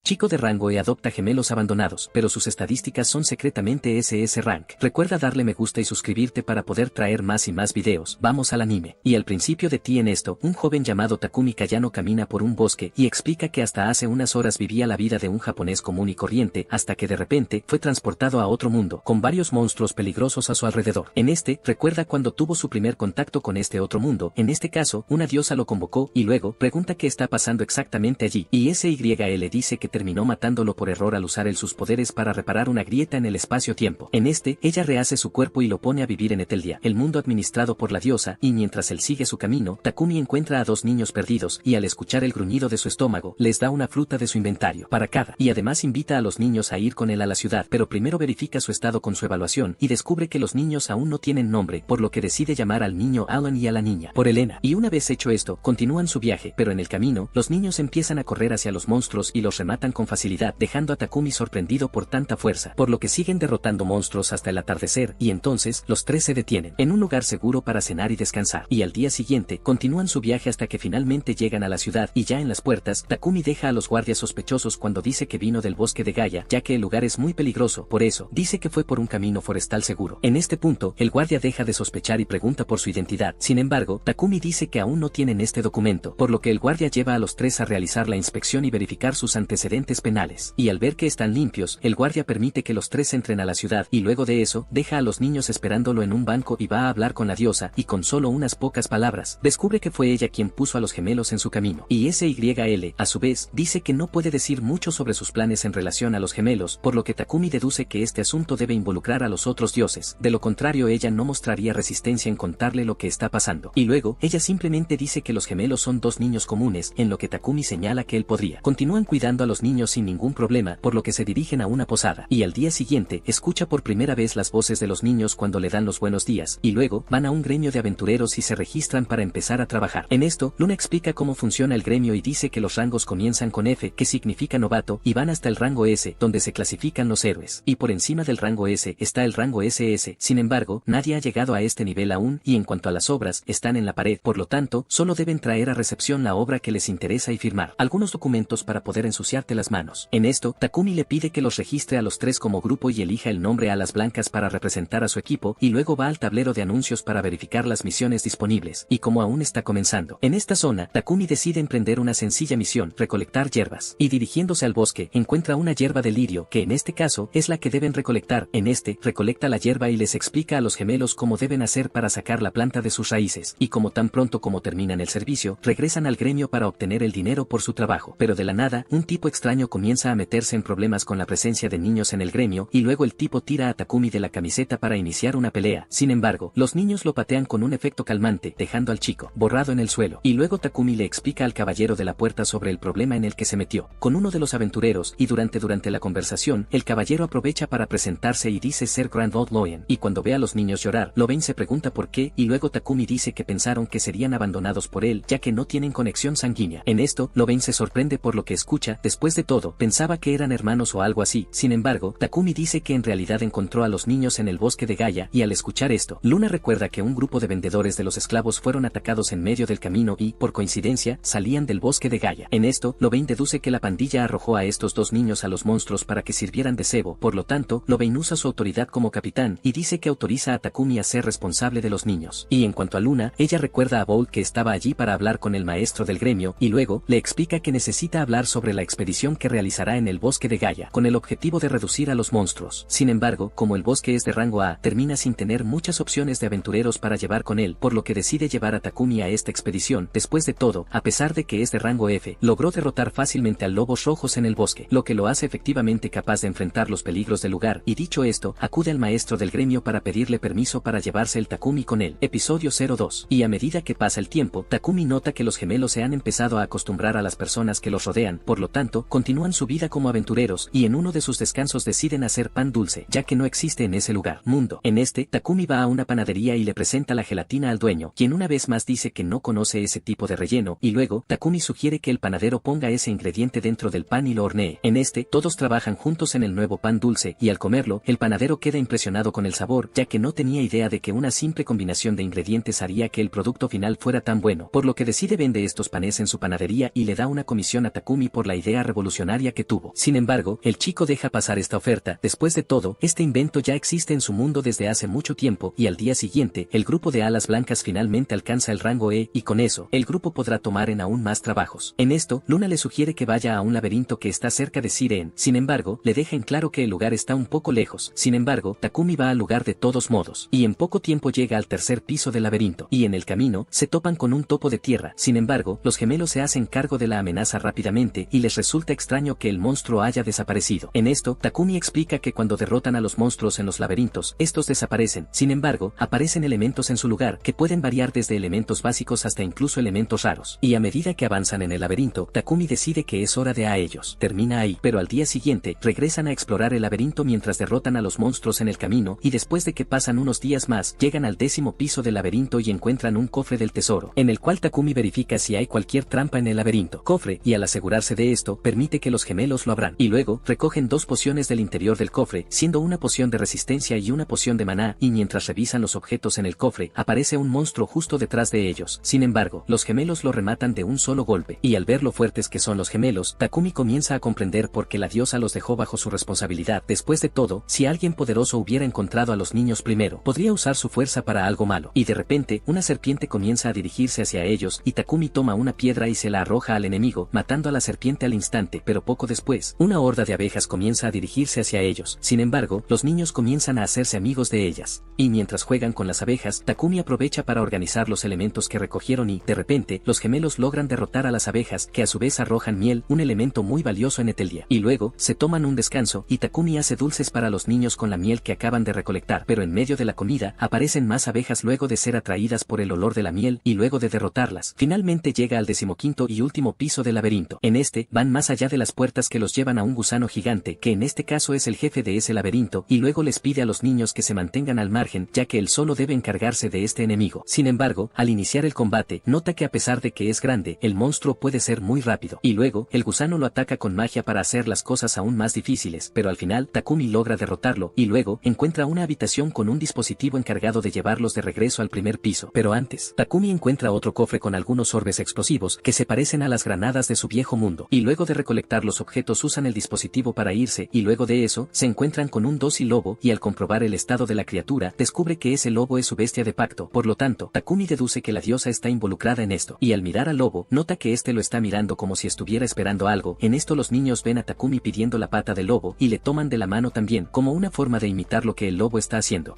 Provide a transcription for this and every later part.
Chico de rango E adopta gemelos abandonados, pero sus estadísticas son secretamente SS Rank. Recuerda darle me gusta y suscribirte para poder traer más y más videos. Vamos al anime. Y al principio de ti en esto, un joven llamado Takumi Kayano camina por un bosque y explica que hasta hace unas horas vivía la vida de un japonés común y corriente hasta que de repente fue transportado a otro mundo, con varios monstruos peligrosos a su alrededor. En este, recuerda cuando tuvo su primer contacto con este otro mundo, en este caso, una diosa lo convocó y luego pregunta qué está pasando exactamente allí, y SYL le dice que terminó matándolo por error al usar sus poderes para reparar una grieta en el espacio-tiempo. En este, ella rehace su cuerpo y lo pone a vivir en Eteldia, el mundo administrado por la diosa, y mientras él sigue su camino, Takumi encuentra a dos niños perdidos y al escuchar el gruñido de su estómago, les da una fruta de su inventario para cada, y además invita a los niños a ir con él a la ciudad, pero primero verifica su estado con su evaluación y descubre que los niños aún no tienen nombre, por lo que decide llamar al niño Alan y a la niña por Elena. Y una vez hecho esto, continúan su viaje, pero en el camino, los niños empiezan a correr hacia los monstruos y los rematan con facilidad, dejando a Takumi sorprendido por tanta fuerza, por lo que siguen derrotando monstruos hasta el atardecer, y entonces, los tres se detienen en un lugar seguro para cenar y descansar, y al día siguiente, continúan su viaje hasta que finalmente llegan a la ciudad, y ya en las puertas, Takumi deja a los guardias sospechosos cuando dice que vino del bosque de Gaia, ya que el lugar es muy peligroso, por eso, dice que fue por un camino forestal seguro. En este punto, el guardia deja de sospechar y pregunta por su identidad, sin embargo, Takumi dice que aún no tienen este documento, por lo que el guardia lleva a los tres a realizar la inspección y verificar sus antecedentes penales, y al ver que están limpios, el guardia permite que los tres entren a la ciudad y luego de eso, deja a los niños esperándolo en un banco y va a hablar con la diosa, y con solo unas pocas palabras, descubre que fue ella quien puso a los gemelos en su camino. Y SYL, a su vez, dice que no puede decir mucho sobre sus planes en relación a los gemelos, por lo que Takumi deduce que este asunto debe involucrar a los otros dioses, de lo contrario ella no mostraría resistencia en contarle lo que está pasando. Y luego, ella simplemente dice que los gemelos son dos niños comunes, en lo que Takumi señala que él podría. Continúan cuidando a los niños sin ningún problema, por lo que se dirigen a una posada, y al día siguiente, escucha por primera vez las voces de los niños cuando le dan los buenos días, y luego, van a un gremio de aventureros y se registran para empezar a trabajar. En esto, Luna explica cómo funciona el gremio y dice que los rangos comienzan con F, que significa novato, y van hasta el rango S, donde se clasifican los héroes, y por encima del rango S, está el rango SS, sin embargo, nadie ha llegado a este nivel aún, y en cuanto a las obras, están en la pared, por lo tanto, solo deben traer a recepción la obra que les interesa y firmar algunos documentos para poder ensuciarte las manos. En esto, Takumi le pide que los registre a los tres como grupo y elija el nombre Alas Blancas para representar a su equipo, y luego va al tablero de anuncios para verificar las misiones disponibles, y como aún está comenzando. En esta zona, Takumi decide emprender una sencilla misión, recolectar hierbas, y dirigiéndose al bosque, encuentra una hierba de lirio, que en este caso, es la que deben recolectar. En este, recolecta la hierba y les explica a los gemelos cómo deben hacer para sacar la planta de sus raíces, y como tan pronto como terminan el servicio, regresan al gremio para obtener el dinero por su trabajo. Pero de la nada, un tipo extraño comienza a meterse en problemas con la presencia de niños en el gremio, y luego el tipo tira a Takumi de la camiseta para iniciar una pelea. Sin embargo, los niños lo patean con un efecto calmante, dejando al chico borrado en el suelo, y luego Takumi le explica al caballero de la puerta sobre el problema en el que se metió con uno de los aventureros, y durante la conversación, el caballero aprovecha para presentarse y dice ser Grand Old Loen, y cuando ve a los niños llorar, Loen se pregunta por qué, y luego Takumi dice que pensaron que serían abandonados por él, ya que no tienen conexión sanguínea. En esto, Loen se sorprende por lo que escucha, después de todo, pensaba que eran hermanos o algo así. Sin embargo, Takumi dice que en realidad encontró a los niños en el bosque de Gaia, y al escuchar esto, Luna recuerda que un grupo de vendedores de los esclavos fueron atacados en medio del camino y, por coincidencia, salían del bosque de Gaia. En esto, Loen deduce que la pandilla arrojó a estos dos niños a los monstruos para que sirvieran de cebo, por lo tanto, Loen usa su autoridad como capitán, y dice que autoriza a Takumi a ser responsable de los niños. Y en cuanto a Luna, ella recuerda a Bolt que estaba allí para hablar con el maestro del gremio, y luego, le explica que necesita hablar sobre la expedición que realizará en el bosque de Gaia, con el objetivo de reducir a los monstruos. Sin embargo, como el bosque es de rango A, termina sin tener muchas opciones de aventureros para llevar con él, por lo que decide llevar a Takumi a esta expedición. Después de todo, a pesar de que es de rango F, logró derrotar fácilmente a lobos rojos en el bosque, lo que lo hace efectivamente capaz de enfrentar los peligros del lugar, y dicho esto, acude al maestro del gremio para pedirle permiso para llevarse el Takumi con él. Episodio 02. Y a medida que pasa el tiempo, Takumi nota que los gemelos se han empezado a acostumbrar a las personas que los rodean, por lo tanto, continúan su vida como aventureros, y en uno de sus descansos deciden hacer pan dulce, ya que no existe en ese lugar. Mundo. En este, Takumi va a una panadería y le presenta la gelatina al dueño, quien una vez más dice que no conoce ese tipo de relleno, y luego, Takumi sugiere que el panadero ponga ese ingrediente dentro del pan y lo hornee. En este, todos trabajan juntos en el nuevo pan dulce, y al comerlo, el panadero queda impresionado con el sabor, ya que no tenía idea de que una simple combinación de ingredientes haría que el producto final fuera tan bueno, por lo que decide vender estos panes en su panadería y le da una comisión a Takumi por la idea revolucionaria que tuvo. Sin embargo, el chico deja pasar esta oferta. Después de todo, este invento ya existe en su mundo desde hace mucho tiempo y al día siguiente, el grupo de alas blancas finalmente alcanza el rango E y con eso, el grupo podrá tomar en aún más trabajos. En esto, Luna le sugiere que vaya a un laberinto que está cerca de Siren. Sin embargo, le deja en claro que el lugar está un poco lejos. Sin embargo, Takumi va al lugar de todos modos, y en poco tiempo llega al tercer piso del laberinto, y en el camino, se topan con un topo de tierra. Sin embargo, los gemelos se hacen cargo de la amenaza rápidamente y les resulta extraño que el monstruo haya desaparecido. En esto, Takumi explica que cuando derrotan a los monstruos en los laberintos, estos desaparecen. Sin embargo, aparecen elementos en su lugar que pueden variar desde elementos básicos hasta incluso elementos raros. Y a medida que avanzan en el laberinto, Takumi decide que es hora de a ellos. Termina ahí, pero al día siguiente, regresan a explorar el laberinto mientras derrotan a los monstruos en el camino y después de que pasan unos días más, llegan al 10º piso del laberinto y encuentran un cofre del tesoro, en el cual Takumi verifica si hay cualquier trampa en el laberinto. Cofre, y al asegurarse de esto, permite que los gemelos lo abran. Y luego, recogen 2 pociones del interior del cofre, siendo una poción de resistencia y una poción de maná, y mientras revisan los objetos en el cofre, aparece un monstruo justo detrás de ellos. Sin embargo, los gemelos lo rematan de un solo golpe, y al ver lo fuertes que son los gemelos, Takumi comienza a comprender por qué la diosa los dejó bajo su responsabilidad. Después de todo, si alguien poderoso hubiera encontrado a los niños primero, podría usar su fuerza para algo malo. Y de repente, una serpiente comienza a dirigirse hacia ellos, y Takumi toma una piedra y se la arroja al enemigo, matando a la serpiente al instante, pero poco después, una horda de abejas comienza a dirigirse hacia ellos. Sin embargo, los niños comienzan a hacerse amigos de ellas. Y mientras juegan con las abejas, Takumi aprovecha para organizar los elementos que recogieron y, de repente, los gemelos logran derrotar a las abejas, que a su vez arrojan miel, un elemento muy valioso en Etelia. Y luego, se toman un descanso, y Takumi hace dulces para los niños con la miel que acaban de recolectar. Pero en medio de la comida, aparecen más abejas luego de ser atraídas por el olor de la miel, y luego de derrotarlas, finalmente llega al 15º y último piso del laberinto. En este, van más allá de las puertas que los llevan a un gusano gigante, que en este caso es el jefe de ese laberinto, y luego les pide a los niños que se mantengan al margen, ya que él solo debe encargarse de este enemigo. Sin embargo, al iniciar el combate, nota que a pesar de que es grande, el monstruo puede ser muy rápido, y luego, el gusano lo ataca con magia para hacer las cosas aún más difíciles, pero al final, Takumi logra derrotarlo, y luego, encuentra una habitación con un dispositivo encargado de llevarlos de regreso al primer piso. Pero antes, Takumi encuentra otro cofre con algunos orbes explosivos, que se parecen a las granadas de su viejo mundo, y luego de recolectar los objetos usan el dispositivo para irse, y luego de eso, se encuentran con un dócil lobo, y al comprobar el estado de la criatura, descubre que ese lobo es su bestia de pacto. Por lo tanto, Takumi deduce que la diosa está involucrada en esto, y al mirar al lobo, nota que este lo está mirando como si estuviera esperando algo. En esto los niños ven a Takumi pidiendo la pata del lobo, y le toman de la mano también, como una forma de imitar lo que el lobo está haciendo.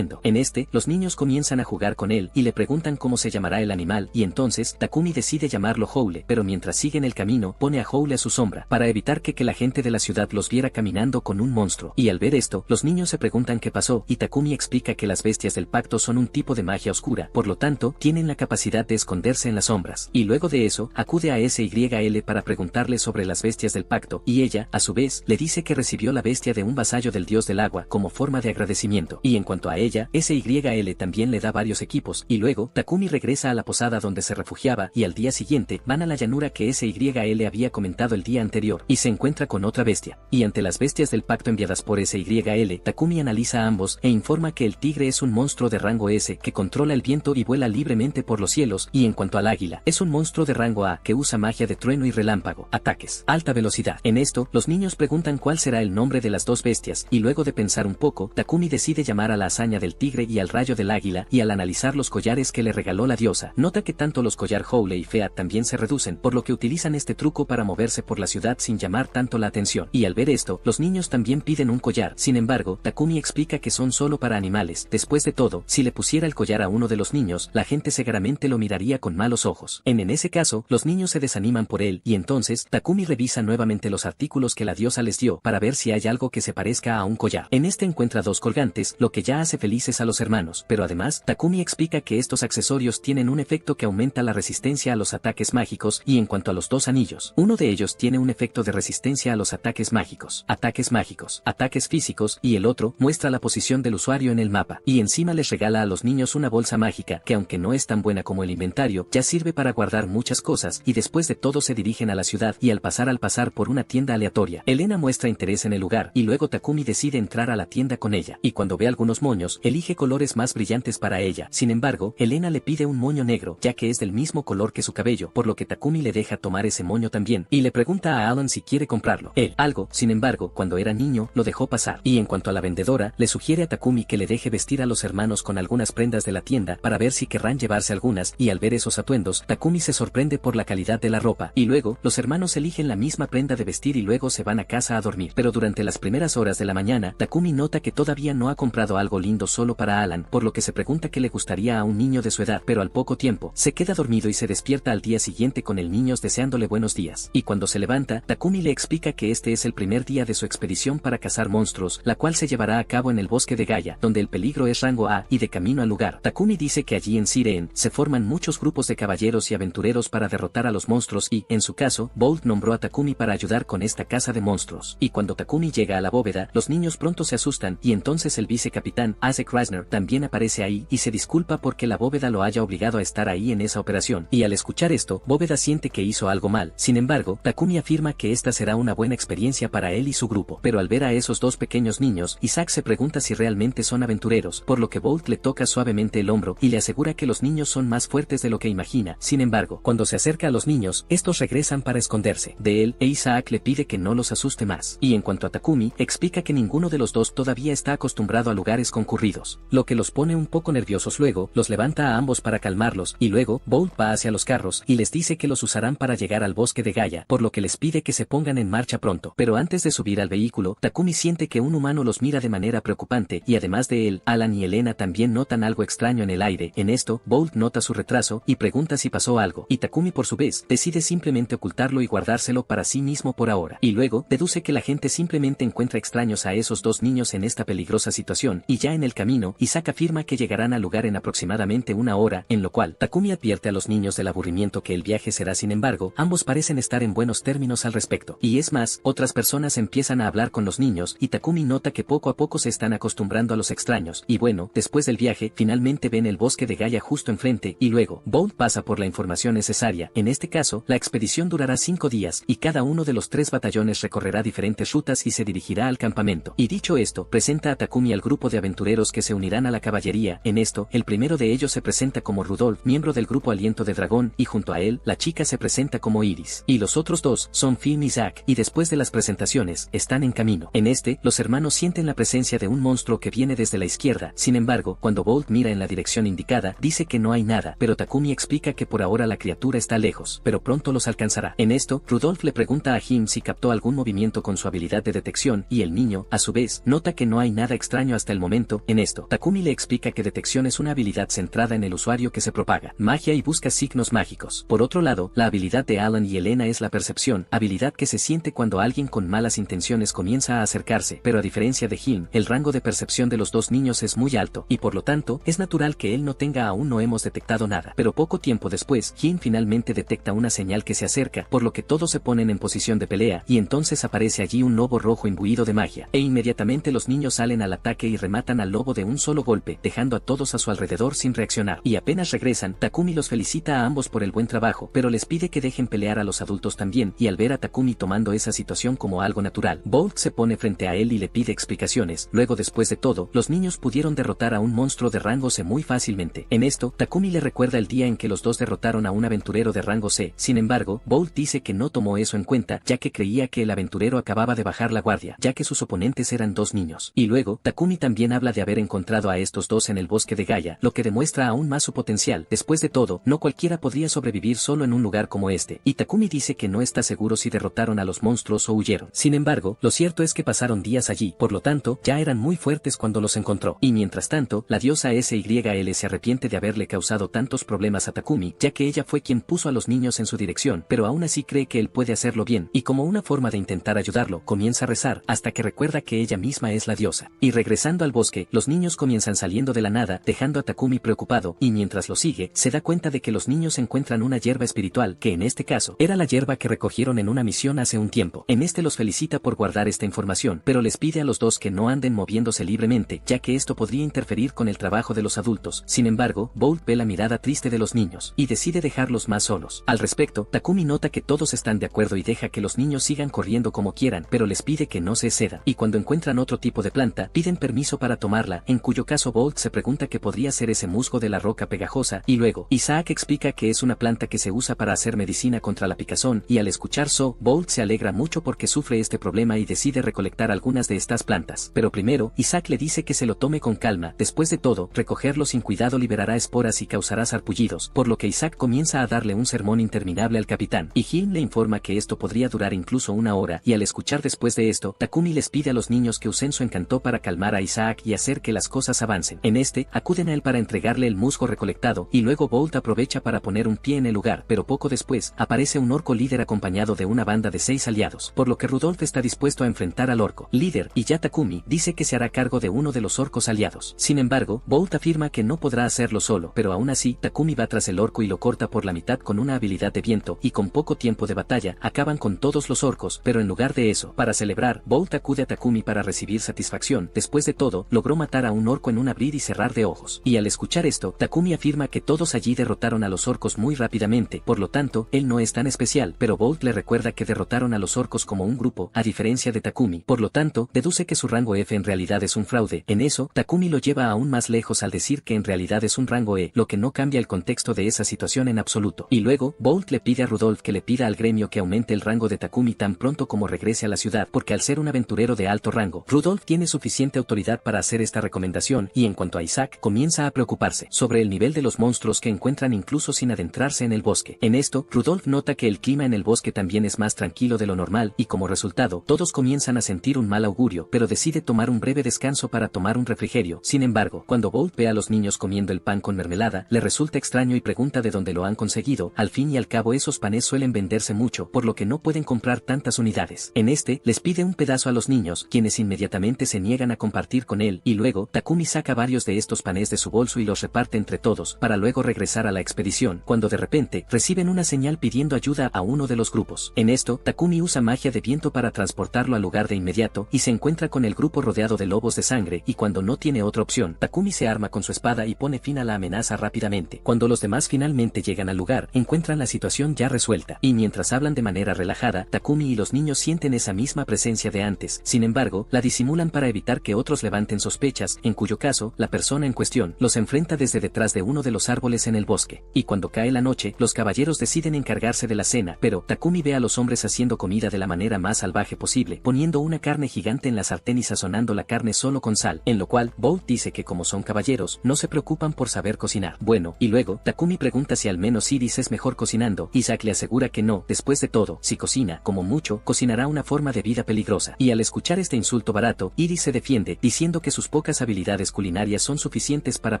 En este, los niños comienzan a jugar con él, y le preguntan cómo se llamará el animal, y entonces, Takumi decide llamarlo Houle, pero mientras siguen el camino, pone a Houle a su sombra, para evitar que la gente de la ciudad los viera caminando con un monstruo. Y al ver esto, los niños se preguntan qué pasó, y Takumi explica que las bestias del pacto son un tipo de magia oscura, por lo tanto, tienen la capacidad de esconderse en las sombras. Y luego de eso, acude a SYL para preguntarle sobre las bestias del pacto, y ella, a su vez, le dice que recibió la bestia de un vasallo del dios del agua, como forma de agradecimiento. Y en cuanto a ella, SYL también le da varios equipos, y luego, Takumi regresa a la posada donde se refugiaba, y al día siguiente, van a la llanura que SYL había comentado el día anterior, y se encuentra con otra bestia. Y ante las bestias del pacto enviadas por SYL, Takumi analiza a ambos, e informa que el tigre es un monstruo de rango S, que controla el viento y vuela libremente por los cielos, y en cuanto al águila, es un monstruo de rango A, que usa magia de trueno y relámpago, ataques, alta velocidad. En esto, los niños preguntan cuál será el nombre de las dos bestias, y luego de pensar un poco, Takumi decide llamar a la hazaña del tigre y al rayo del águila, y al analizar los collares que le regaló la diosa, nota que tanto los collar Houle y Fea también se reducen, por lo que utilizan este truco para moverse por la ciudad sin llamar tanto la atención. Y al ver esto, los niños también piden un collar. Sin embargo, Takumi explica que son solo para animales. Después de todo, si le pusiera el collar a uno de los niños, la gente seguramente lo miraría con malos ojos. En ese caso, los niños se desaniman por él, y entonces, Takumi revisa nuevamente los artículos que la diosa les dio, para ver si hay algo que se parezca a un collar. En este encuentra dos colgantes, lo que ya hace felices a los hermanos, pero además, Takumi explica que estos accesorios tienen un efecto que aumenta la resistencia a los ataques mágicos, y en cuanto a los dos anillos, uno de ellos tiene un efecto de resistencia a los ataques mágicos, ataques físicos, y el otro muestra la posición del usuario en el mapa, y encima les regala a los niños una bolsa mágica, que aunque no es tan buena como el inventario, ya sirve para guardar muchas cosas, y después de todo se dirigen a la ciudad, y al pasar por una tienda aleatoria, Elena muestra interés en el lugar, y luego Takumi decide entrar a la tienda con ella, y cuando ve algunos moños, elige colores más brillantes para ella. Sin embargo, Elena le pide un moño negro, ya que es del mismo color que su cabello, por lo que Takumi le deja tomar ese moño también, y le pregunta pregunta a Alan si quiere comprarlo. Él, algo, sin embargo, cuando era niño, lo dejó pasar. Y en cuanto a la vendedora, le sugiere a Takumi que le deje vestir a los hermanos con algunas prendas de la tienda para ver si querrán llevarse algunas, y al ver esos atuendos, Takumi se sorprende por la calidad de la ropa, y luego, los hermanos eligen la misma prenda de vestir y luego se van a casa a dormir. Pero durante las primeras horas de la mañana, Takumi nota que todavía no ha comprado algo lindo solo para Alan, por lo que se pregunta qué le gustaría a un niño de su edad, pero al poco tiempo, se queda dormido y se despierta al día siguiente con el niño deseándole buenos días. Y cuando se levanta, Takumi le explica que este es el primer día de su expedición para cazar monstruos, la cual se llevará a cabo en el bosque de Gaia, donde el peligro es rango A, y de camino al lugar. Takumi dice que allí en Sireen, se forman muchos grupos de caballeros y aventureros para derrotar a los monstruos y, en su caso, Bolt nombró a Takumi para ayudar con esta caza de monstruos. Y cuando Takumi llega a la bóveda, los niños pronto se asustan, y entonces el vicecapitán, Isaac Reisner, también aparece ahí, y se disculpa porque la bóveda lo haya obligado a estar ahí en esa operación. Y al escuchar esto, Bóveda siente que hizo algo mal. Sin embargo, Takumi afirma que esta será una buena experiencia para él y su grupo. Pero al ver a esos dos pequeños niños, Isaac se pregunta si realmente son aventureros, por lo que Bolt le toca suavemente el hombro y le asegura que los niños son más fuertes de lo que imagina. Sin embargo, cuando se acerca a los niños, estos regresan para esconderse de él, e Isaac le pide que no los asuste más. Y en cuanto a Takumi, explica que ninguno de los dos todavía está acostumbrado a lugares concurridos, lo que los pone un poco nerviosos. Luego, los levanta a ambos para calmarlos, y luego, Bolt va hacia los carros y les dice que los usarán para llegar al bosque de Gaia, por lo que les pide que se pongan en marcha pronto. Pero antes de subir al vehículo, Takumi siente que un humano los mira de manera preocupante, y además de él, Alan y Elena también notan algo extraño en el aire. En esto, Bolt nota su retraso y pregunta si pasó algo, y Takumi por su vez, decide simplemente ocultarlo y guardárselo para sí mismo por ahora. Y luego, deduce que la gente simplemente encuentra extraños a esos dos niños en esta peligrosa situación, y ya en el camino, Isaac afirma que llegarán al lugar en aproximadamente una hora, en lo cual, Takumi advierte a los niños del aburrimiento que el viaje será. Sin embargo, ambos parecen estar en buenos términos al respecto. Y es más, otras personas empiezan a hablar con los niños, y Takumi nota que poco a poco se están acostumbrando a los extraños. Y bueno, después del viaje, finalmente ven el bosque de Gaia justo enfrente, y luego, Bolt pasa por la información necesaria. En este caso, la expedición durará 5 días, y cada uno de los 3 batallones recorrerá diferentes rutas y se dirigirá al campamento. Y dicho esto, presenta a Takumi al grupo de aventureros que se unirán a la caballería. En esto, el primero de ellos se presenta como Rudolf, miembro del grupo Aliento de Dragón, y junto a él, la chica se presenta como Iris. Y los otros dos son Finn y Zack, y después de las presentaciones, están en camino. En este, los hermanos sienten la presencia de un monstruo que viene desde la izquierda. Sin embargo, cuando Bolt mira en la dirección indicada, dice que no hay nada, pero Takumi explica que por ahora la criatura está lejos, pero pronto los alcanzará. En esto, Rudolf le pregunta a Jim si captó algún movimiento con su habilidad de detección, y el niño, a su vez, nota que no hay nada extraño hasta el momento. En esto, Takumi le explica que detección es una habilidad centrada en el usuario que se propaga magia y busca signos mágicos. Por otro lado, la habilidad de Alan y Elena es la percepción, habilidad que se siente cuando alguien con malas intenciones comienza a acercarse, pero a diferencia de Jim, el rango de percepción de los dos niños es muy alto, y por lo tanto, es natural que él no tenga aún no hemos detectado nada. Pero poco tiempo después, Jim finalmente detecta una señal que se acerca, por lo que todos se ponen en posición de pelea, y entonces aparece allí un lobo rojo imbuido de magia, e inmediatamente los niños salen al ataque y rematan al lobo de un solo golpe, dejando a todos a su alrededor sin reaccionar. Y apenas regresan, Takumi los felicita a ambos por el buen trabajo, pero les pide que dejen pelear a los adultos también, y al ver a Takumi tomando esa situación como algo natural, Bolt se pone frente a él y le pide explicaciones. Luego, después de todo, los niños pudieron derrotar a un monstruo de rango C muy fácilmente. En esto, Takumi le recuerda el día en que los dos derrotaron a un aventurero de rango C. Sin embargo, Bolt dice que no tomó eso en cuenta, ya que creía que el aventurero acababa de bajar la guardia, ya que sus oponentes eran dos niños. Y luego, Takumi también habla de haber encontrado a estos dos en el bosque de Gaia, lo que demuestra aún más su potencial. Después de todo, no cualquiera podría sobrevivir solo en un lugar como este, y Takumi dice que no está seguro si derrotaron a los monstruos o huyeron. Sin embargo, lo cierto es que pasaron días allí, por lo tanto, ya eran muy fuertes cuando los encontró. Y mientras tanto, la diosa SYL se arrepiente de haberle causado tantos problemas a Takumi, ya que ella fue quien puso a los niños en su dirección, pero aún así cree que él puede hacerlo bien, y como una forma de intentar ayudarlo, comienza a rezar, hasta que recuerda que ella misma es la diosa. Y regresando al bosque, los niños comienzan saliendo de la nada, dejando a Takumi preocupado, y mientras lo sigue, se da cuenta de que los niños encuentran una hierba espiritual, que en este caso, era la hierba que recogieron en una misión hace un tiempo. En este los felicita por guardar esta información, pero les pide a los dos que no anden moviéndose libremente, ya que esto podría interferir con el trabajo de los adultos. Sin embargo, Bolt ve la mirada triste de los niños, y decide dejarlos más solos. Al respecto, Takumi nota que todos están de acuerdo y deja que los niños sigan corriendo como quieran, pero les pide que no se exceda, y cuando encuentran otro tipo de planta, piden permiso para tomarla, en cuyo caso Bolt se pregunta qué podría ser ese musgo de la roca pegajosa, y luego, Isaac explica que es una planta que se usa para hacer medicina contra la picazón, y al escuchar escuchar eso, Bolt se alegra mucho porque sufre este problema y decide recolectar algunas de estas plantas. Pero primero, Isaac le dice que se lo tome con calma. Después de todo, recogerlo sin cuidado liberará esporas y causará sarpullidos, por lo que Isaac comienza a darle un sermón interminable al capitán. Y Jim le informa que esto podría durar incluso una hora, y al escuchar después de esto, Takumi les pide a los niños que usen su encanto para calmar a Isaac y hacer que las cosas avancen. En este, acuden a él para entregarle el musgo recolectado, y luego Bolt aprovecha para poner un pie en el lugar, pero poco después, aparece un orco líder acompañado de una banda de 6 aliados, por lo que Rudolph está dispuesto a enfrentar al orco líder, y ya Takumi dice que se hará cargo de uno de los orcos aliados. Sin embargo, Bolt afirma que no podrá hacerlo solo, pero aún así, Takumi va tras el orco y lo corta por la mitad con una habilidad de viento, y con poco tiempo de batalla, acaban con todos los orcos, pero en lugar de eso, para celebrar, Bolt acude a Takumi para recibir satisfacción. Después de todo, logró matar a un orco en un abrir y cerrar de ojos. Y al escuchar esto, Takumi afirma que todos allí derrotaron a los orcos muy rápidamente, por lo tanto, él no es tan especial, pero Bolt le recuerda que derrotaron a los orcos como un grupo, a diferencia de Takumi. Por lo tanto, deduce que su rango F en realidad es un fraude. En eso, Takumi lo lleva aún más lejos al decir que en realidad es un rango E, lo que no cambia el contexto de esa situación en absoluto. Y luego, Bolt le pide a Rudolph que le pida al gremio que aumente el rango de Takumi tan pronto como regrese a la ciudad, porque al ser un aventurero de alto rango, Rudolph tiene suficiente autoridad para hacer esta recomendación, y en cuanto a Isaac, comienza a preocuparse sobre el nivel de los monstruos que encuentran incluso sin adentrarse en el bosque. En esto, Rudolph nota que el clima en el bosque también es más tranquilo de lo normal, y como resultado, todos comienzan a sentir un mal augurio, pero decide tomar un breve descanso para tomar un refrigerio. Sin embargo, cuando Bolt ve a los niños comiendo el pan con mermelada, le resulta extraño y pregunta de dónde lo han conseguido. Al fin y al cabo esos panes suelen venderse mucho, por lo que no pueden comprar tantas unidades. En este, les pide un pedazo a los niños, quienes inmediatamente se niegan a compartir con él, y luego, Takumi saca varios de estos panes de su bolso y los reparte entre todos, para luego regresar a la expedición, cuando de repente, reciben una señal pidiendo ayuda a uno de los grupos. En esto, Takumi usa magia de viento para transportarlo al lugar de inmediato, y se encuentra con el grupo rodeado de lobos de sangre, y cuando no tiene otra opción, Takumi se arma con su espada y pone fin a la amenaza rápidamente. Cuando los demás finalmente llegan al lugar, encuentran la situación ya resuelta, y mientras hablan de manera relajada, Takumi y los niños sienten esa misma presencia de antes. Sin embargo, la disimulan para evitar que otros levanten sospechas, en cuyo caso, la persona en cuestión los enfrenta desde detrás de uno de los árboles en el bosque. Y cuando cae la noche, los caballeros deciden encargarse de la cena, pero Takumi ve a los hombres haciendo comida de la manera más salvaje posible, poniendo una carne gigante en la sartén y sazonando la carne solo con sal, en lo cual, Bolt dice que como son caballeros, no se preocupan por saber cocinar. Bueno, y luego, Takumi pregunta si al menos Iris es mejor cocinando. Isaac le asegura que no. Después de todo, si cocina, como mucho, cocinará una forma de vida peligrosa. Y al escuchar este insulto barato, Iris se defiende, diciendo que sus pocas habilidades culinarias son suficientes para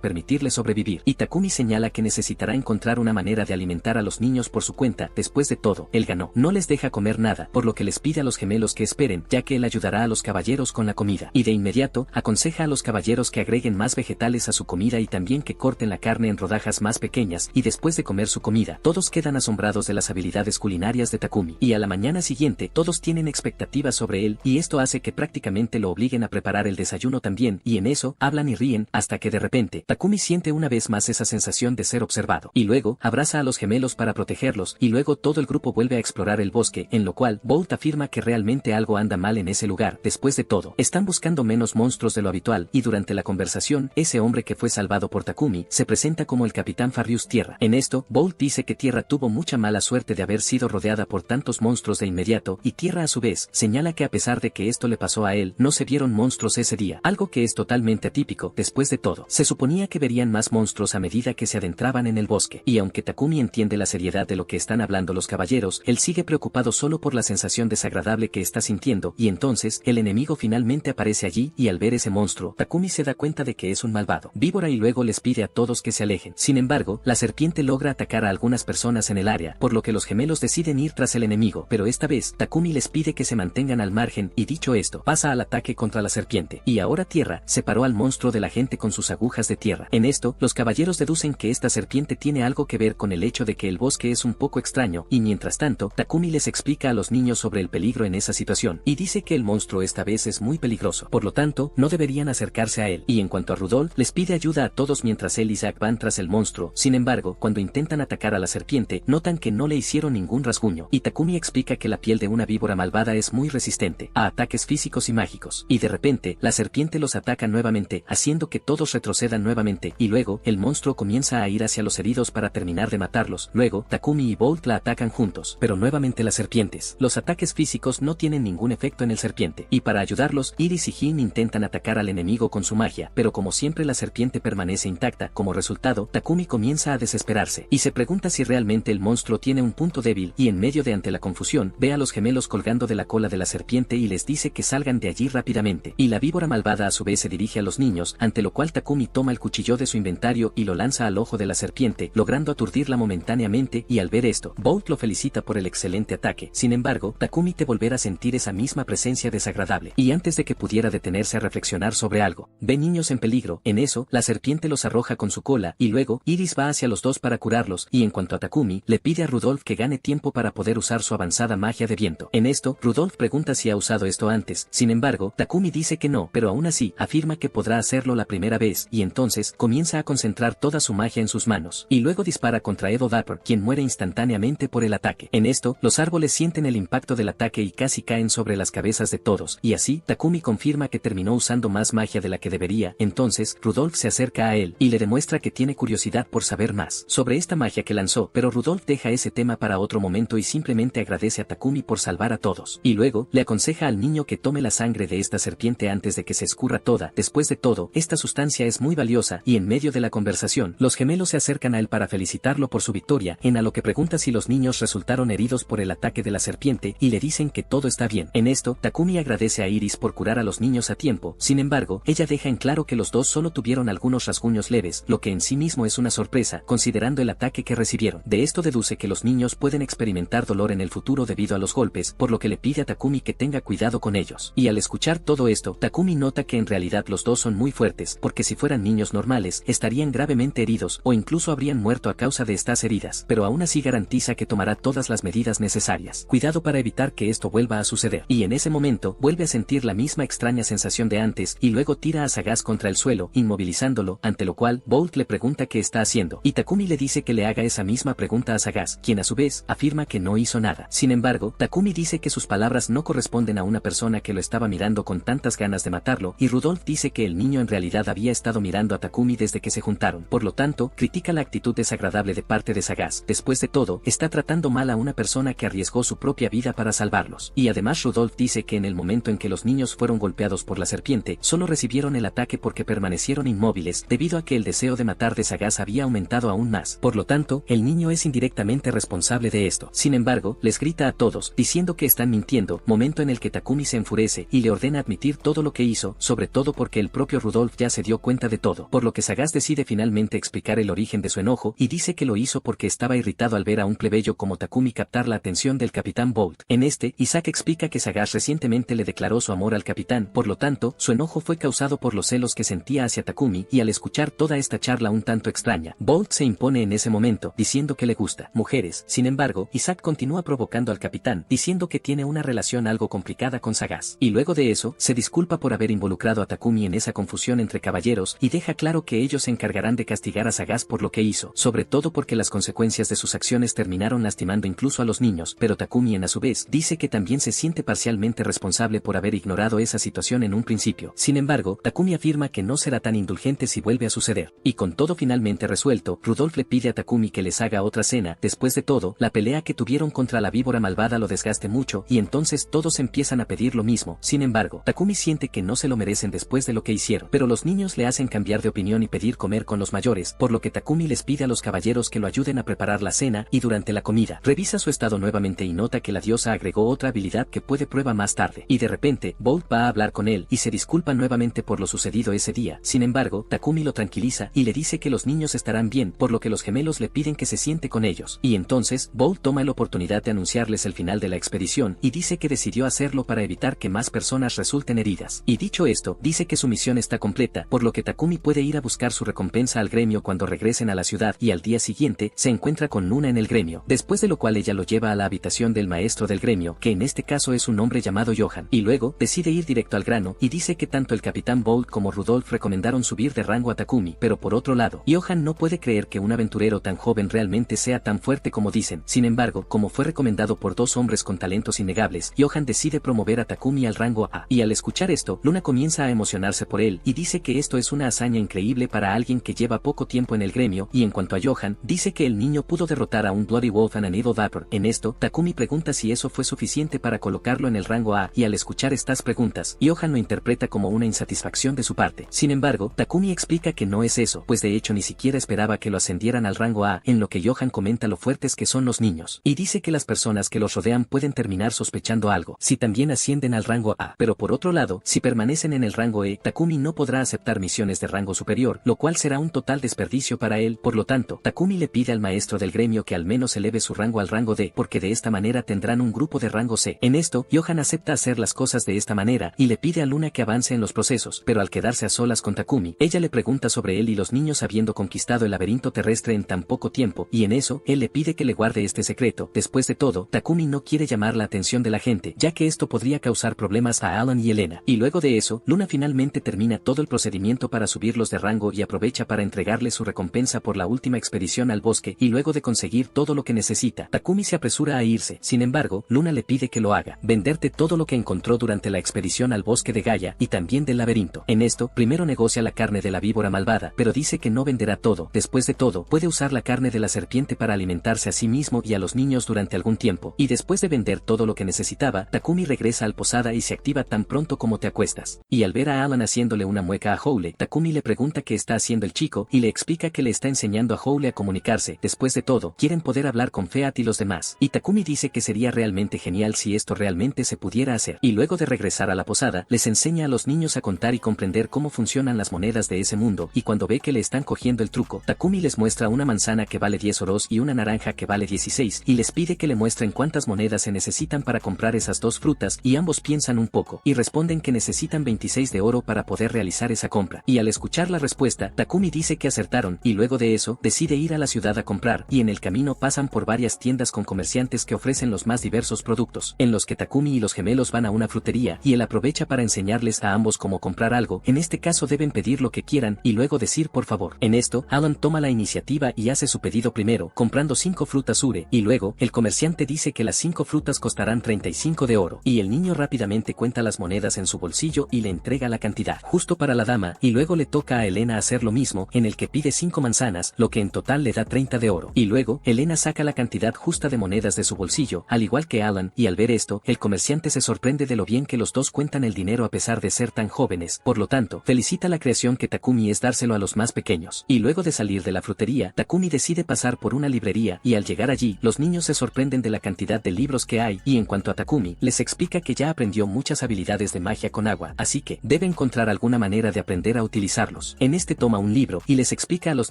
permitirle sobrevivir. Y Takumi señala que necesitará encontrar una manera de alimentar a los niños por su cuenta. Después de todo, él ganó. No les deja comer nada, por lo que les pide a los gemelos que esperen, ya que él ayudará a los caballeros con la comida. Y de inmediato, aconseja a los caballeros que agreguen más vegetales a su comida y también que corten la carne en rodajas más pequeñas, y después de comer su comida, todos quedan asombrados de las habilidades culinarias de Takumi. Y a la mañana siguiente, todos tienen expectativas sobre él, y esto hace que prácticamente lo obliguen a preparar el desayuno también, y en eso, hablan y ríen, hasta que de repente, Takumi siente una vez más esa sensación de ser observado. Y luego, abraza a los gemelos para protegerlos, y luego todo el grupo vuelve a explorar el bosque, en lo cual, Bolt afirma que realmente algo anda mal en ese lugar. Después de todo, están buscando menos monstruos de lo habitual, y durante la conversación, ese hombre que fue salvado por Takumi, se presenta como el capitán Farius Tierra. En esto, Bolt dice que Tierra tuvo mucha mala suerte de haber sido rodeada por tantos monstruos de inmediato, y Tierra a su vez, señala que a pesar de que esto le pasó a él, no se vieron monstruos ese día, algo que es totalmente atípico. Después de todo, se suponía que verían más monstruos a medida que se adentraban en el bosque, y aunque Takumi entiende la seriedad de lo que están hablando los caballeros, él sigue preocupado solo por la sensación desagradable que está sintiendo, y entonces, el enemigo finalmente aparece allí, y al ver ese monstruo, Takumi se da cuenta de que es un malvado víbora y luego les pide a todos que se alejen. Sin embargo, la serpiente logra atacar a algunas personas en el área, por lo que los gemelos deciden ir tras el enemigo, pero esta vez, Takumi les pide que se mantengan al margen, y dicho esto, pasa al ataque contra la serpiente. Y ahora Tierra separó al monstruo de la gente con sus agujas de tierra. En esto, los caballeros deducen que esta serpiente tiene algo que ver con el hecho de que el bosque es un poco extraño, y mientras tanto, Takumi les explica a los niños sobre el peligro en esa situación, y dice que el monstruo esta vez es muy peligroso, por lo tanto, no deberían acercarse a él. Y en cuanto a Rudolph, les pide ayuda a todos mientras él y Zack van tras el monstruo. Sin embargo, cuando intentan atacar a la serpiente, notan que no le hicieron ningún rasguño, y Takumi explica que la piel de una víbora malvada es muy resistente a ataques físicos y mágicos. Y de repente, la serpiente los ataca nuevamente, haciendo que todos retrocedan nuevamente, y luego, el monstruo comienza a ir hacia los heridos para terminar de matarlos. Luego, Takumi y Bolt la atacan juntos, pero nuevamente las serpientes. Los ataques físicos no tienen ningún efecto en el serpiente, y para ayudarlos, Iris y Jin intentan atacar al enemigo con su magia, pero como siempre la serpiente permanece intacta. Como resultado, Takumi comienza a desesperarse, y se pregunta si realmente el monstruo tiene un punto débil, y en medio de ante la confusión, ve a los gemelos colgando de la cola de la serpiente y les dice que salgan de allí rápidamente, y la víbora malvada a su vez se dirige a los niños, ante lo cual Takumi toma el cuchillo de su inventario y lo lanza al ojo de la serpiente, logrando aturdirla momentáneamente, y al ver esto, Bolt lo felicita por el excelente ataque. Sin embargo, Takumi te volverá a sentir esa misma presencia desagradable, y antes de que pudiera detenerse a reflexionar sobre algo, ve niños en peligro. En eso, la serpiente los arroja con su cola, y luego, Iris va hacia los dos para curarlos, y en cuanto a Takumi, le pide a Rudolf que gane tiempo para poder usar su avanzada magia de viento. En esto, Rudolf pregunta si ha usado esto antes. Sin embargo, Takumi dice que no, pero aún así, afirma que podrá hacerlo la primera vez, y entonces, comienza a concentrar toda su magia en sus manos, y luego dispara contra Edo Dapper, quien muere instantáneamente por el ataque. En esto, los árboles sienten el impacto del ataque y casi caen sobre las cabezas de todos, y así, Takumi confirma que terminó usando más magia de la que debería. Entonces, Rudolf se acerca a él, y le demuestra que tiene curiosidad por saber más sobre esta magia que lanzó, pero Rudolf deja ese tema para otro momento y simplemente agradece a Takumi por salvar a todos, y luego, le aconseja al niño que tome la sangre de esta serpiente antes de que se escurra toda. Después de todo, esta sustancia es muy valiosa, y en medio de la conversación, los gemelos se acercan a él para felicitarlo por su victoria, en a lo que pregunta si los niños resultaron heridos por el ataque de la serpiente, y le dicen que todo está bien. En esto, Takumi agradece a Iris por curar a los niños a tiempo. Sin embargo, ella deja en claro que los dos solo tuvieron algunos rasguños leves, lo que en sí mismo es una sorpresa, considerando el ataque que recibieron. De esto deduce que los niños pueden experimentar dolor en el futuro debido a los golpes, por lo que le pide a Takumi que tenga cuidado con ellos. Y al escuchar todo esto, Takumi nota que en realidad los dos son muy fuertes, porque si fueran niños normales, estarían gravemente heridos, o incluso habrían muerto a causa de estas heridas, pero aún así garantiza que tomará todas las medidas necesarias. Cuidado para evitar que esto vuelva a suceder. Y en ese momento, vuelve a sentir la misma extraña sensación de antes, y luego tira a Sagas contra el suelo, inmovilizándolo, ante lo cual, Bolt le pregunta qué está haciendo, y Takumi le dice que le haga esa misma pregunta a Sagas, quien a su vez, afirma que no hizo nada. Sin embargo, Takumi dice que sus palabras no corresponden a una persona que lo estaba mirando con tantas ganas de matarlo, y Rudolf dice que el niño en realidad había estado mirando a Takumi desde que se juntaron. Por lo tanto, critica la actitud desagradable de parte de Sagas. Después de todo, está tratando mal a una persona que arriesgó su propia vida para salvarlos. Y además Rudolf dice que en el momento en que los niños fueron golpeados por la serpiente, solo recibieron el ataque porque permanecieron inmóviles, debido a que el deseo de matar de Sagas había aumentado aún más. Por lo tanto, el niño es indirectamente responsable de esto. Sin embargo, les grita a todos, diciendo que están mintiendo, momento en el que Takumi se enfurece y le ordena admitir todo lo que hizo, sobre todo porque el propio Rudolf ya se dio cuenta de todo, por lo que Sagas decide finalmente explicar el origen de su enojo, y dice que lo hizo porque estaba irritado al ver a un plebeyo como Takumi captar la atención del Capitán Bolt. En este, Isaac explica que Sagas recientemente le declaró su amor al capitán, por lo tanto, su enojo fue causado por los celos que sentía hacia Takumi, y al escuchar toda esta charla un tanto extraña, Bolt se impone en ese momento, diciendo que le gusta mujeres. Sin embargo, Isaac continúa provocando al capitán, diciendo que tiene una relación algo complicada con Sagas, y luego de eso, se disculpa por haber involucrado a Takumi en esa confusión entre caballeros, y deja claro que ellos se encargarán de castigar a Sagas por lo que hizo, sobre todo porque las consecuencias de sus acciones terminaron lastimando incluso a los niños, pero Takumi a su vez, dice que también se siente parcialmente responsable por haber ignorado esa situación en un principio. Sin embargo, Takumi afirma que no será tan indulgente si vuelve a suceder, y con todo finalmente resuelto, Rudolf le pide a Takumi que les haga otra cena. Después de todo, la pelea que tuvieron contra la víbora malvada lo desgaste mucho, y entonces todos empiezan a pedir lo mismo. Sin embargo, Takumi siente que no se lo merecen después de lo que hicieron, pero los niños le hacen cambiar de opinión y pedir comer con los mayores, por lo que Takumi les pide a los caballeros que lo ayuden a preparar la cena, y durante la comida, revisa su estado nuevamente y nota que la diosa agregó otra habilidad que puede prueba más tarde, y de repente, Bolt va a hablar con él, y se disculpa nuevamente por lo sucedido ese día. Sin embargo, Takumi lo tranquiliza, y le dice que los niños estarán bien, por lo que los gemelos le piden que se siente con ellos, y entonces, Bolt toma la oportunidad de anunciarles el final de la expedición, y dice que decidió hacerlo para evitar que más personas resulten heridas, y dicho esto, dice que su misión está completa, por lo que Takumi puede ir a buscar su recompensa al gremio cuando regresen a la ciudad, y al día siguiente, se encuentra con Luna en el gremio, después de lo cual ella lo lleva a la habitación del maestro del gremio, que en este caso es un hombre llamado Johan, y luego, decide ir directo al grano, y dice que tanto el capitán Bolt como Rudolf recomendaron subir de rango a Takumi, pero por otro lado, Johan no puede creer que un aventurero tan joven realmente sea tan fuerte como dicen. Sin embargo, como fue recomendado por dos hombres con talentos innegables, Johan decide promover a Takumi al rango A, y al escuchar esto, Luna comienza a emocionarse por él, y dice que esto es una hazaña increíble para alguien que lleva poco tiempo en el gremio, y en cuanto a Johan, dice que el niño pudo derrotar a un Bloody Wolf and a Needle Dapper, Stanford. En esto, Takumi pregunta si eso fue suficiente para colocarlo en el rango A, y al escuchar estas preguntas, Johan lo interpreta como una insatisfacción de su parte. Sin embargo, Takumi explica que no es eso, pues de hecho ni siquiera esperaba que lo ascendieran al rango A, en lo que Johan comenta lo fuertes que son los niños, y dice que las personas que los rodean pueden terminar sospechando algo, si también ascienden al rango A. Pero por otro lado, si permanecen en el rango E, Takumi no podrá aceptar misiones de rango superior, lo cual será un total desperdicio para él. Por lo tanto, Takumi le pide al maestro del gremio que al menos eleve su rango al rango D, porque de esta manera tendrán un grupo de rango C. En esto, Johan acepta hacer las cosas de esta manera, y le pide a Luna que avance en los procesos, pero al quedarse a solas con Takumi, ella le pregunta sobre él y los niños habiendo conquistado el laberinto terrestre en tan poco tiempo, y en eso, él le pide que le guarde este secreto. Después de todo, Takumi no quiere llamar la atención de la gente, ya que esto podría causar problemas a Alan y Elena. Y luego de eso, Luna finalmente termina todo el procedimiento para subirlos de rango y aprovecha para entregarle su recompensa por la última expedición al bosque, y luego de conseguir todo lo que necesita, Takumi se apresura a irse. Sin embargo, Luna le pide que lo haga, venderte todo lo que encontró durante la expedición al bosque de Gaia, y también del laberinto. En esto, primero negocia la carne de la víbora malvada, pero dice que no venderá todo. Después de todo, puede usar la carne de la serpiente para alimentarse a sí mismo y a los niños durante algún tiempo, y después de vender todo lo que necesitaba, Takumi regresa al posada y se activa tan pronto como te acuestas. Y al ver a Alan haciéndole una mueca a Howle, Takumi le pregunta qué está haciendo el chico, y le explica que le está enseñando a Howle a comunicarse. Después de todo, quieren poder hablar con Feat y los demás, y Takumi dice que sería realmente genial si esto realmente se pudiera hacer. Y luego de regresar a la posada, les enseña a los niños a contar y comprender cómo funcionan las monedas de ese mundo, y cuando ve que le están cogiendo el truco, Takumi les muestra una manzana que vale 10 oros y una naranja que vale 16, y les pide que le muestren cuántas monedas se necesitan para comprar esas dos frutas, y ambos piensan un poco, y responden que necesitan 26 de oro para poder realizar esa compra. Y al escuchar la respuesta, Takumi dice que acertaron, y luego de eso, decide ir a la ciudad a comprar, y en el camino pasan por varias tiendas con comerciantes que ofrecen los más diversos productos, en los que Takumi y los gemelos van a una frutería, y él aprovecha para enseñarles a ambos cómo comprar algo. En este caso deben pedir lo que quieran, y luego decir por favor. En esto, Alan toma la iniciativa y hace su pedido primero, comprando 5 frutas Ure, y luego, el comerciante dice que las 5 frutas costarán 35 de oro, y el niño rápidamente cuenta las monedas en su bolsillo y le entrega la cantidad justo para la dama, y luego le toca a Elena hacer lo mismo, en el que pide 5 manzanas, lo que en total le da 30 de oro, y luego, Elena saca la cantidad justa de monedas de su bolsillo, al igual que Alan, y al ver esto, el comerciante se sorprende de lo bien que los dos cuentan el dinero a pesar de ser tan jóvenes. Por lo tanto, felicita la creación que Takumi es dárselo a los más pequeños. Y luego de salir de la frutería, Takumi decide pasar por una librería, y al llegar allí, los niños se sorprenden de la cantidad de libros que hay, y en cuanto a Takumi, les explica que ya aprendió muchas habilidades de magia con agua, así que debe encontrar alguna manera de aprender a utilizarlos. En este toma un libro, y les explica a los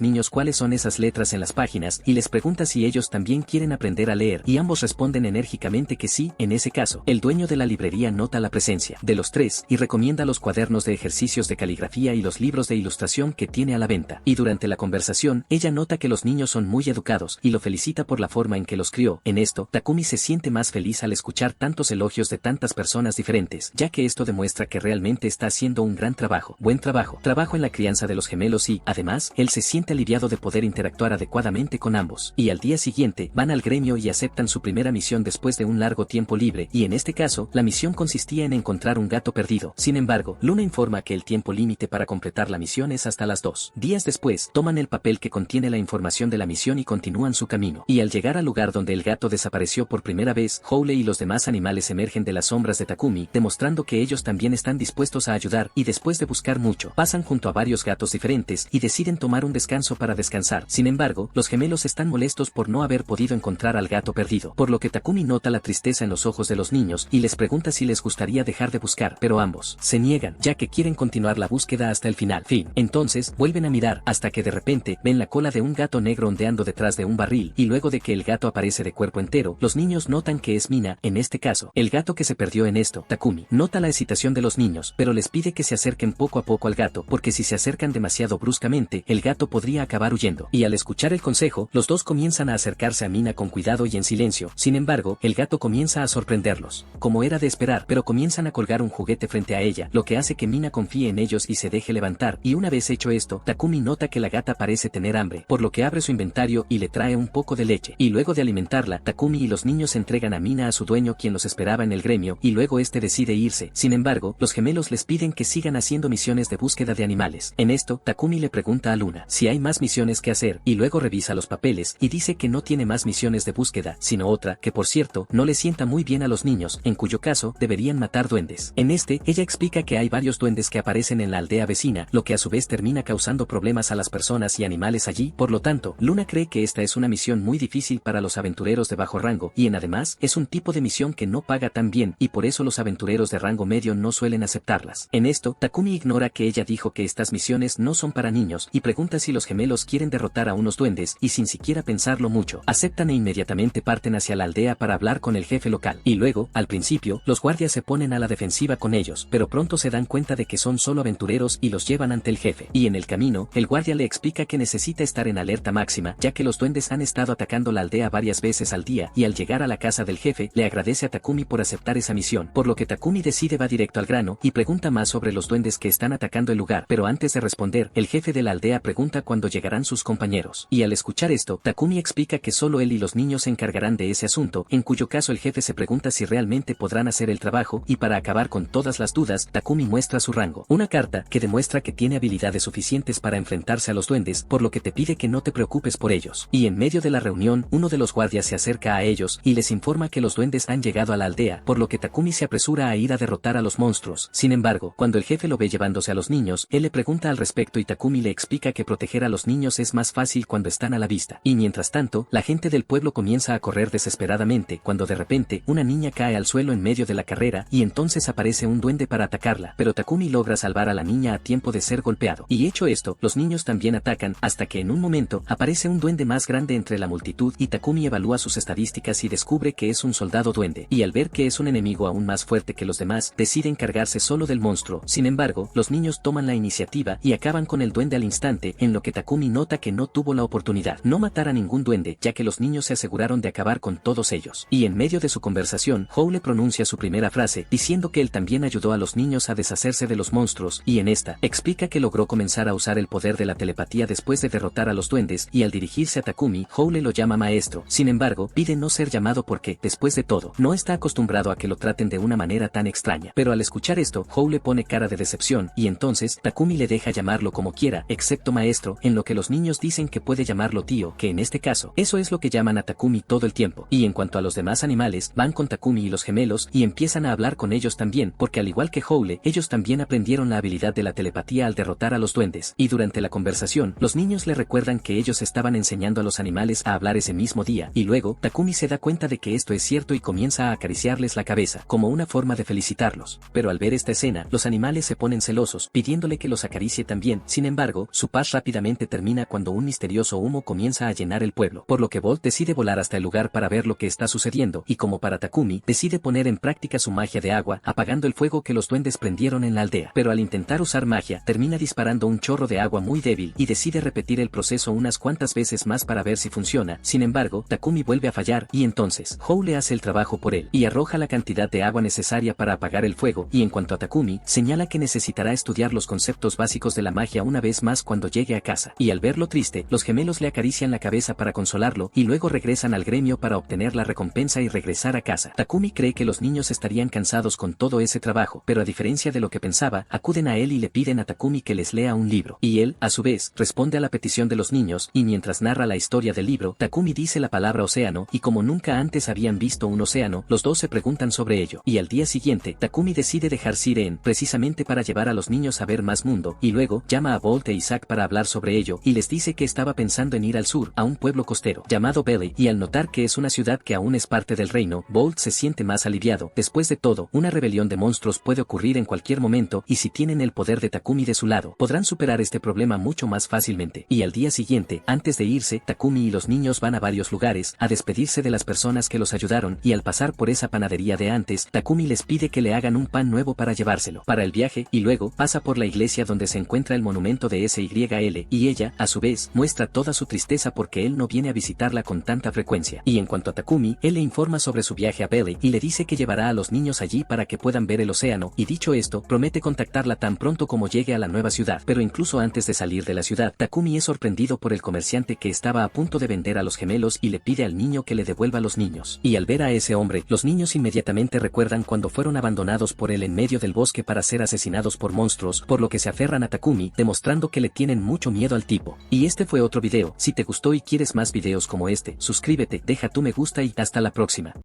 niños cuáles son esas letras en las páginas, y les pregunta si ellos también quieren aprender a leer, y ambos responden enérgicamente que sí. En ese caso, el dueño de la librería nota la presencia de los tres, y recomienda los cuadernos de ejercicios de caligrafía y los libros de ilustración que tiene a la venta. Y durante la conversación, ella nota que los niños son muy educados, y lo felicita por la forma en que los crió. En esto, Takumi se siente más feliz al escuchar tantos elogios de tantas personas diferentes, ya que esto demuestra que realmente está haciendo un gran trabajo, buen trabajo en la crianza de los gemelos, y, además, él se siente aliviado de poder interactuar adecuadamente con ambos. Y al día siguiente, van al gremio y aceptan su primera misión después de un largo tiempo libre, y en este caso, la misión consistía en encontrar un gato perdido. Sin embargo, Luna informa que el tiempo límite para completar la misión es hasta las 2 días después, toman el papel que contiene la información de la misión y continúan su camino. Y al llegar al lugar donde el gato desapareció por primera vez, Howle y los demás animales emergen de las sombras de Takumi, demostrando que ellos también están dispuestos a ayudar, y después de buscar mucho, pasan junto a varios gatos diferentes, y deciden tomar un descanso para descansar. Sin embargo, los gemelos están molestos por no haber podido encontrar al gato perdido, por lo que Takumi nota la tristeza en los ojos de los niños, y les pregunta si les gustaría dejar de buscar, pero ambos se niegan, ya que quieren continuar la búsqueda hasta el final. Fin. Entonces, vuelven a mirar, hasta que de repente, ven la cola de un gato negro ondeando detrás de un barril, y luego de que el gato aparece de cuerpo entero, los niños notan que es Mina, en este caso, el gato que se perdió. En esto, Takumi nota la hesitación de los niños, pero les pide que se acerquen poco a poco al gato, porque si se acercan demasiado bruscamente, el gato podría acabar huyendo. Y al escuchar el consejo, los dos comienzan a acercarse a Mina con cuidado y en silencio. Sin embargo, el gato comienza a sorprenderlos, como era de esperar, pero comienzan a colgar un juguete frente a ella, lo que hace que Mina confíe en ellos y se deje levantar. Y una vez hecho esto, Takumi nota que la gata parece tener hambre, por lo que abre su inventario y le trae un poco de leche. Y luego de alimentarla, Takumi y los niños entregan a Mina a su dueño, quien los esperaba en el gremio, y luego este decide irse. Sin embargo, los gemelos les piden que sigan haciendo misiones de búsqueda de animales. En esto, Takumi le pregunta a Luna si hay más misiones que hacer, y luego revisa los papeles, y dice que no tiene más misiones de búsqueda, sino otra, que por cierto, no le sienta muy bien a los niños, en cuyo caso, deberían matar duendes. En este, ella explica que hay varios duendes que aparecen en la aldea vecina, lo que a su vez termina causando problemas a las personas y animales allí. Por lo tanto, Luna cree que esta es una misión muy difícil para los aventureros de bajo rango, y además, es un tipo de misión que no paga tan bien, y por eso los aventureros de rango medio no suelen aceptarlas. En esto, Takumi ignora que ella dijo que estas misiones no son para niños, y pregunta si los gemelos quieren derrotar a unos duendes, y sin siquiera pensarlo mucho, aceptan e inmediatamente parten hacia la aldea para hablar con el jefe local. Y luego, al principio, los guardias se ponen a la defensiva con ellos, pero pronto se dan cuenta de que son solo aventureros y los llevan ante el jefe. Y en el camino, el guardia le explica que necesita estar en alerta máxima, ya que los duendes han estado atacando la aldea varias veces al día, y al llegar a la casa del jefe, le agradece a Takumi por aceptar esa misión, por lo que Takumi decide va directo al grano, y pregunta más sobre los duendes que están atacando el lugar, pero antes de responder, el jefe de la aldea pregunta cuándo llegarán sus compañeros. Y al escuchar esto, Takumi explica que solo él y los niños se encargarán de ese asunto, en cuyo caso el jefe se pregunta si realmente podrán hacer el trabajo, y para acabar con todas las dudas, Takumi muestra su rango. Una carta que demuestra que tiene habilidades suficientes para enfrentarse a los duendes, por lo que te pide que no te preocupes por ellos. Y en medio de la reunión, uno de los guardias se acerca a ellos, y les informa que los duendes han llegado a la aldea, por lo que Takumi se apresura a ir a derrotar a los monstruos. Sin embargo, cuando el jefe lo ve llevándose a los niños, él le pregunta al respecto y Takumi le explica que proteger a los niños es más fácil cuando están a la vista. Y mientras tanto, la gente del pueblo comienza a correr desesperadamente, cuando de repente, una niña cae al suelo en medio de la carrera, y entonces aparece un duende para atacarla, pero Takumi logra salvar a la niña a tiempo de ser golpeado. Y hecho esto, los niños también atacan, hasta que en un momento, aparece un duende más grande entre la multitud y Takumi evalúa sus estadísticas y descubre que es un soldado duende, y al ver que es un enemigo aún más fuerte que los demás, decide encargarse solo del monstruo. Sin embargo, los niños toman la iniciativa y acaban con el duende al instante, en lo que Takumi nota que no tuvo la oportunidad no matar a ningún duende, ya que los niños se aseguraron de acabar con todos ellos. Y en medio de su conversación, Hole pronuncia su primera frase, diciendo que él también ayudó a los niños a deshacerse de los monstruos, y en esta, explica que logró comenzar a usar el poder de la telepatía después de derrotar a los duendes, y al dirigirse a Takumi, Hole lo llama maestro. Sin embargo, pide no ser llamado porque, después de todo, no está acostumbrado a que lo traten de una manera tan extraña. Pero al escuchar esto, Hole pone cara de decepción, y entonces, Takumi le deja llamarlo como quiera, excepto maestro, en lo que los niños dicen que puede llamarlo tío, que en este caso, eso es lo que llaman a Takumi todo el tiempo. Y en cuanto a los demás animales, van con Takumi y los gemelos, y empiezan a hablar con ellos también, porque al igual que Hole, ellos también aprendieron la habilidad de la telepatía al derrotar a los duendes. Y durante la conversación, los niños le recuerdan que ellos estaban enseñando a los animales a hablar ese mismo día, y luego, Takumi se da cuenta de que esto es cierto y comienza a acariciarles la cabeza, como una forma de felicitarlos. Pero al ver esta escena, los animales se ponen celosos, pidiéndole que los acaricie también. Sin embargo, su paz rápidamente termina cuando un misterioso humo comienza a llenar el pueblo, por lo que Bolt decide volar hasta el lugar para ver lo que está sucediendo, y como para Takumi, decide poner en práctica su magia de agua, apagando el fuego que los duendes prendieron en la aldea. Pero al intentar usar magia, termina disparando un chorro de agua muy débil, y decide repetir el proceso unas cuantas veces más para ver si funciona. Sin embargo, Takumi vuelve a fallar, y entonces, Hole hace el trabajo por él, y arroja la cantidad de agua necesaria para apagar el fuego, y en cuanto a Takumi, señala que necesitará estudiar los conceptos básicos de la magia una vez más cuando llegue a casa. Y al verlo triste, los gemelos le acarician la cabeza para consolarlo, y luego regresan al gremio para obtener la recompensa y regresar a casa. Takumi cree que los niños estarían cansados con todo ese trabajo, pero a diferencia de lo que pensaba, acuden a él y le piden a Takumi que les lea un libro. Y él, a su vez, responde a la petición de los niños, y mientras narra la historia del libro, Takumi dice la palabra océano, y como nunca antes habían visto un océano, los dos se preguntan sobre ello. Y al día siguiente, Takumi decide dejar Siren, precisamente para llevar a los niños a ver más mundo, y luego, llama a Bolt e Isaac para hablar sobre ello, y les dice que estaba pensando en ir al sur, a un pueblo costero, llamado Belly, y al notar que es una ciudad que aún es parte del reino, Bolt se siente más aliviado. Después de todo, una rebelión de monstruos puede ocurrir en cualquier momento, y si tienen el poder de Takumi de su lado, podrán superar este problema mucho más fácilmente. Y al día siguiente, antes de irse, Takumi y los niños van a varios lugares, a despedirse de las personas que los ayudaron, y al pasar por esa panadería de antes, Takumi les pide que le hagan un pan nuevo para llevárselo para el viaje, y luego, pasa por la iglesia donde se encuentra el monumento de SYL, y ella, a su vez, muestra toda su tristeza porque él no viene a visitarla con tanta frecuencia. Y en cuanto a Takumi, él le informa sobre su viaje a Belly, y le dice que llevará a los niños allí para que puedan ver el océano, y dicho esto, promete contactarla tan pronto como llegue a la nueva ciudad. Pero incluso antes de salir de la ciudad, Takumi es sorprendido por el comerciante que estaba a punto de vender a los gemelos y le pide al niño que le devuelva los niños. Y al ver a ese hombre, los niños inmediatamente recuerdan cuando fueron abandonados por él en medio del bosque para ser asesinados por monstruos, por lo que se aferran a Takumi, demostrando que le tienen mucho miedo al tipo. Y este fue otro video. Si te gustó y quieres más videos como este, suscríbete. suscríbete, deja tu me gusta y hasta la próxima.